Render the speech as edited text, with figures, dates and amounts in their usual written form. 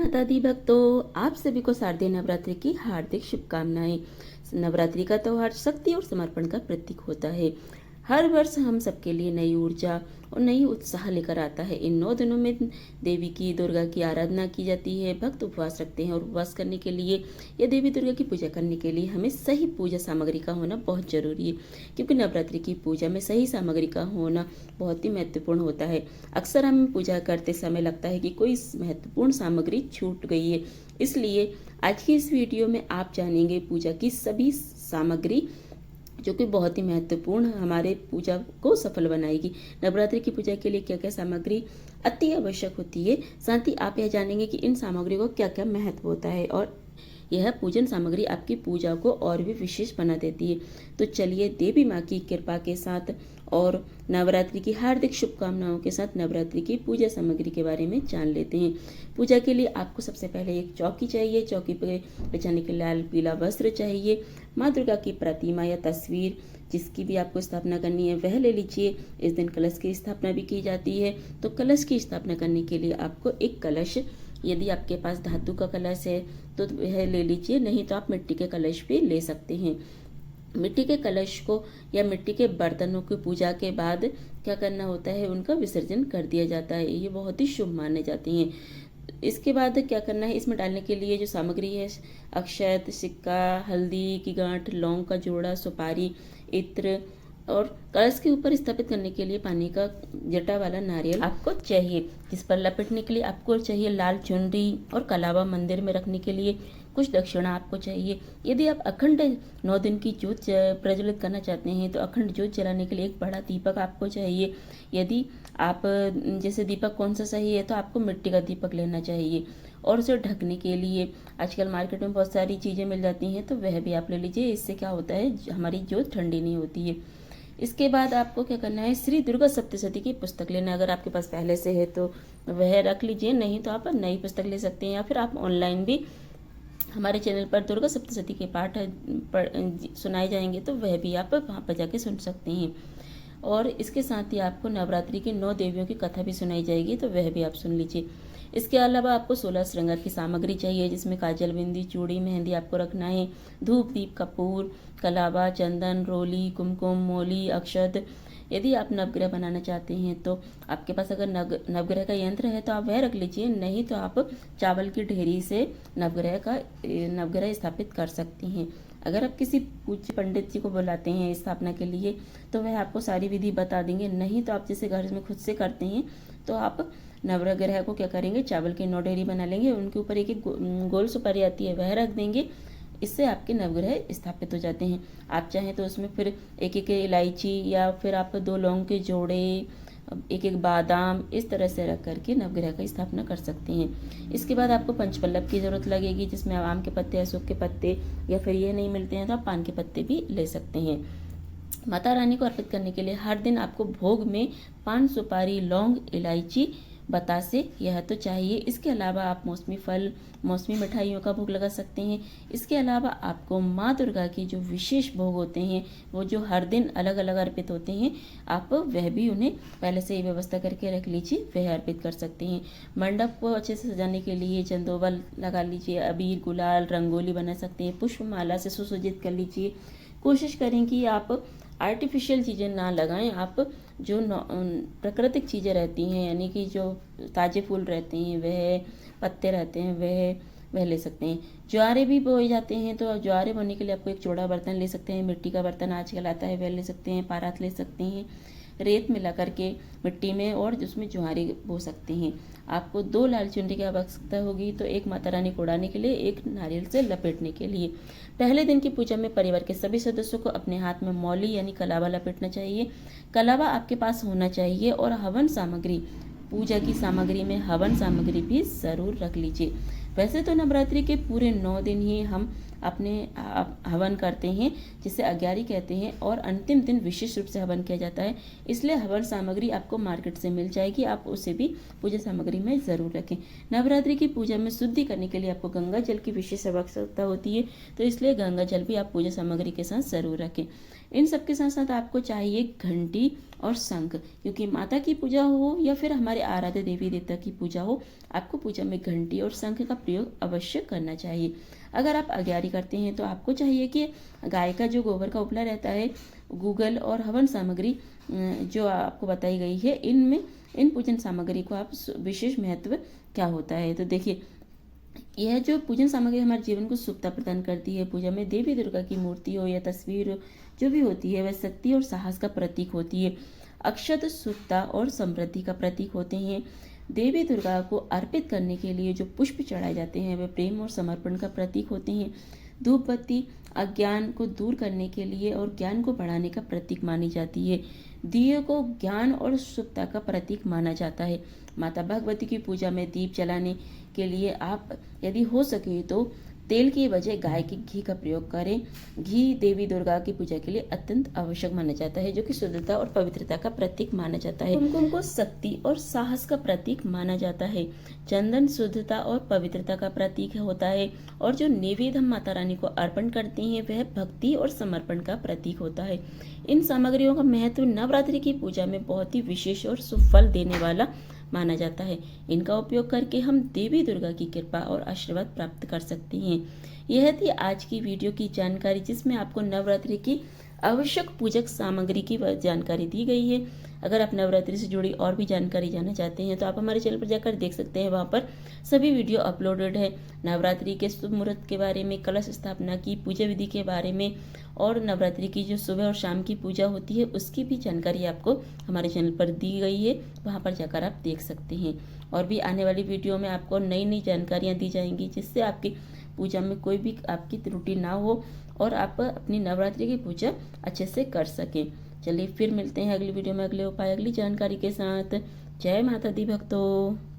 माता दी भक्तों, आप सभी को शारदीय नवरात्रि की हार्दिक शुभकामनाएं। नवरात्रि का त्योहार शक्ति और समर्पण का प्रतीक होता है। हर वर्ष हम सबके लिए नई ऊर्जा और नई उत्साह लेकर आता है। इन 9 दिनों में देवी की दुर्गा की आराधना की जाती है। भक्त उपवास रखते हैं और उपवास करने के लिए या देवी दुर्गा की पूजा करने के लिए हमें सही पूजा सामग्री का होना बहुत जरूरी है, क्योंकि नवरात्रि की पूजा में सही सामग्री का होना बहुत ही महत्वपूर्ण होता है। अक्सर हमें पूजा करते समय लगता है कि कोई महत्वपूर्ण सामग्री छूट गई है। इसलिए आज की इस वीडियो में आप जानेंगे पूजा की सभी सामग्री जो कि बहुत ही महत्वपूर्ण हमारे पूजा को सफल बनाएगी। नवरात्रि की पूजा के लिए क्या क्या सामग्री अति आवश्यक होती है, साथ ही आप यह जानेंगे कि इन सामग्री को क्या क्या महत्व होता है और यह पूजन सामग्री आपकी पूजा को और भी विशेष बना देती है। तो चलिए देवी माँ की कृपा के साथ और नवरात्रि की हार्दिक शुभकामनाओं के साथ नवरात्रि की पूजा सामग्री के बारे में जान लेते हैं। पूजा के लिए आपको सबसे पहले एक चौकी चाहिए। चौकी पर बिछाने के लाल पीला वस्त्र चाहिए। माँ दुर्गा की प्रतिमा या तस्वीर जिसकी भी आपको स्थापना करनी है वह ले लीजिए। इस दिन कलश की स्थापना भी की जाती है, तो कलश की स्थापना करने के लिए आपको एक कलश, यदि आपके पास धातु का कलश है तो वह ले लीजिए, नहीं तो आप मिट्टी के कलश भी ले सकते हैं। मिट्टी के कलश को या मिट्टी के बर्तनों की पूजा के बाद क्या करना होता है, उनका विसर्जन कर दिया जाता है। ये बहुत ही शुभ माने जाते हैं। इसके बाद क्या करना है, इसमें डालने के लिए जो सामग्री है, अक्षत, सिक्का, हल्दी की गांठ, लौंग का जोड़ा, सुपारी, इत्र और कलश के ऊपर स्थापित करने के लिए पानी का जटा वाला नारियल आपको चाहिए। जिस पर लपेटने के लिए आपको चाहिए लाल चुनरी और कलावा मंदिर में रखने के लिए कुछ दक्षिणा आपको चाहिए। यदि आप अखंड 9 दिन की ज्योत प्रज्वलित करना चाहते हैं तो अखंड ज्योत जलाने के लिए एक बड़ा दीपक आपको चाहिए। यदि आप जैसे दीपक कौन सा सही है तो आपको मिट्टी का दीपक लेना चाहिए। और उसे ढकने के लिए आजकल मार्केट में बहुत सारी चीज़ें मिल जाती हैं, तो वह भी आप ले लीजिए। इससे क्या होता है, हमारी ज्योत ठंडी नहीं होती है। इसके बाद आपको क्या करना है, श्री दुर्गा सप्तशती की पुस्तक लेना। अगर आपके पास पहले से है तो वह रख लीजिए, नहीं तो आप नई पुस्तक ले सकते हैं, या फिर आप ऑनलाइन भी हमारे चैनल पर दुर्गा सप्तशती के पाठ सुनाए जाएंगे तो वह भी आप वहाँ पर जाके सुन सकते हैं। और इसके साथ ही आपको नवरात्रि की 9 देवियों की कथा भी सुनाई जाएगी, तो वह भी आप सुन लीजिए। इसके अलावा आपको 16 श्रृंगार की सामग्री चाहिए, जिसमें काजल, बिंदी, चूड़ी, मेहंदी आपको रखना है। धूप, दीप, कपूर, कलावा, चंदन, रोली, कुमकुम, मोली, अक्षत। यदि आप नवग्रह बनाना चाहते हैं तो आपके पास अगर नवग्रह का यंत्र है तो आप वह रख लीजिए, नहीं तो आप चावल की ढेरी से नवग्रह स्थापित कर सकती हैं। अगर आप किसी पूज्य पंडित जी को बुलाते हैं स्थापना के लिए तो वह आपको सारी विधि बता देंगे, नहीं तो आप जैसे घर में खुद से करते हैं तो आप नवग्रह को क्या करेंगे, चावल की 9 ढेरी बना लेंगे, उनके ऊपर एक एक गोल सुपारी आती है वह रख देंगे। इससे आपके नवग्रह स्थापित हो जाते हैं। आप चाहें तो उसमें फिर एक एक इलायची या फिर आप 2 लौंग के जोड़े, एक एक बादाम, इस तरह से रख करके नवग्रह का स्थापना कर सकते हैं। इसके बाद आपको पंचपल्लव की जरूरत लगेगी, जिसमें आम के पत्ते, अशोक के पत्ते, या फिर ये नहीं मिलते हैं तो आप पान के पत्ते भी ले सकते हैं। माता रानी को अर्पित करने के लिए हर दिन आपको भोग में पान, सुपारी, लौंग, इलायची, बतासे यह तो चाहिए। इसके अलावा आप मौसमी फल, मौसमी मिठाइयों का भोग लगा सकते हैं। इसके अलावा आपको माँ दुर्गा की जो विशेष भोग होते हैं, वो जो हर दिन अलग अलग अर्पित होते हैं, आप वह भी उन्हें पहले से ही व्यवस्था करके रख लीजिए, वह अर्पित कर सकते हैं। मंडप को अच्छे से सजाने के लिए चंदोबा लगा लीजिए, अबीर, गुलाल, रंगोली बना सकते हैं, पुष्पमाला से सुसज्जित कर लीजिए। कोशिश करें कि आप आर्टिफिशियल चीज़ें ना लगाएं, आप जो प्राकृतिक चीज़ें रहती हैं, यानी कि जो ताज़े फूल रहते हैं, वह पत्ते रहते हैं, वह ले सकते हैं। ज्वारे भी बोए जाते हैं, तो ज्वारे बोने के लिए आपको एक चौड़ा बर्तन ले सकते हैं। मिट्टी का बर्तन आजकल आता है वह ले सकते हैं। पारात ले सकते हैं, रेत मिला करके मिट्टी में, और उसमें ज्वारे बो सकते हैं। आपको 2 लाल चुनरी की आवश्यकता होगी, तो एक माता रानी को उड़ाने के लिए, एक नारियल से लपेटने के लिए। पहले दिन की पूजा में परिवार के सभी सदस्यों को अपने हाथ में मौली यानी कलावा लपेटना चाहिए। कलावा आपके पास होना चाहिए। और हवन सामग्री, पूजा की सामग्री में हवन सामग्री भी जरूर रख लीजिए। वैसे तो नवरात्रि के पूरे 9 दिन ही हम अपने हवन करते हैं, जिसे अग्यारी कहते हैं, और अंतिम दिन विशेष रूप से हवन किया जाता है। इसलिए हवन सामग्री आपको मार्केट से मिल जाएगी, आप उसे भी पूजा सामग्री में ज़रूर रखें। नवरात्रि की पूजा में शुद्धि करने के लिए आपको गंगा जल की विशेष आवश्यकता होती है, तो इसलिए गंगा जल भी आप पूजा सामग्री के साथ ज़रूर रखें। इन सब के साथ साथ आपको चाहिए घंटी और शंख, क्योंकि माता की पूजा हो या फिर हमारे आराध्य देवी देवता की पूजा हो, आपको पूजा में घंटी और शंख का प्रयोग अवश्य करना चाहिए। अगर आप अग्यारी करते हैं तो आपको चाहिए कि गाय का जो गोबर का उपला रहता है, गूगल और हवन सामग्री जो आपको बताई गई है, इनमें इन पूजन सामग्री को आप विशेष महत्व क्या होता है। तो देखिए, यह जो पूजन सामग्री हमारे जीवन को शुभता प्रदान करती है। पूजा में देवी दुर्गा की मूर्ति हो या तस्वीर हो, जो भी होती है, वह शक्ति और साहस का प्रतीक होती है। अक्षत शुभता और समृद्धि का प्रतीक होते हैं। देवी दुर्गा को अर्पित करने के लिए जो पुष्प चढ़ाए जाते हैं, वे प्रेम और समर्पण का प्रतीक होते हैं। धूप बत्ती अज्ञान को दूर करने के लिए और ज्ञान को बढ़ाने का प्रतीक मानी जाती है। दिए को ज्ञान और शुभता का प्रतीक माना जाता है। माता भगवती की पूजा में दीप जलाने के लिए आप यदि हो सके तो तेल की बजाय गाय के घी का प्रयोग करें। घी देवी दुर्गा की पूजा के लिए अत्यंत आवश्यक माना जाता है, जो कि शुद्धता और पवित्रता का प्रतीक माना जाता है। कुमकुम को शक्ति और साहस का प्रतीक माना जाता है। चंदन शुद्धता और पवित्रता का प्रतीक होता है, और जो नैवेद्य हम माता रानी को अर्पण करते हैं वह भक्ति और समर्पण का प्रतीक होता है। इन सामग्रियों का महत्व नवरात्रि की पूजा में बहुत ही विशेष और सुफल देने वाला माना जाता है। इनका उपयोग करके हम देवी दुर्गा की कृपा और आशीर्वाद प्राप्त कर सकते हैं। यह थी आज की वीडियो की जानकारी, जिसमें आपको नवरात्रि की आवश्यक पूजक सामग्री की जानकारी दी गई है। अगर आप नवरात्रि से जुड़ी और भी जानकारी जानना चाहते हैं तो आप हमारे चैनल पर जाकर देख सकते हैं, वहाँ पर सभी वीडियो अपलोडेड है। नवरात्रि के शुभ मुहूर्त के बारे में, कलश स्थापना की पूजा विधि के बारे में, और नवरात्रि की जो सुबह और शाम की पूजा होती है उसकी भी जानकारी आपको हमारे चैनल पर दी गई है, वहाँ पर जाकर आप देख सकते हैं। और भी आने वाली वीडियो में आपको नई नई जानकारियाँ दी जाएंगी, जिससे आपकी पूजा में कोई भी आपकी त्रुटि ना हो और आप अपनी नवरात्रि की पूजा अच्छे से कर सकें। चलिए फिर मिलते हैं अगली वीडियो में अगले उपाय, अगली जानकारी के साथ। जय माता दी भक्तों।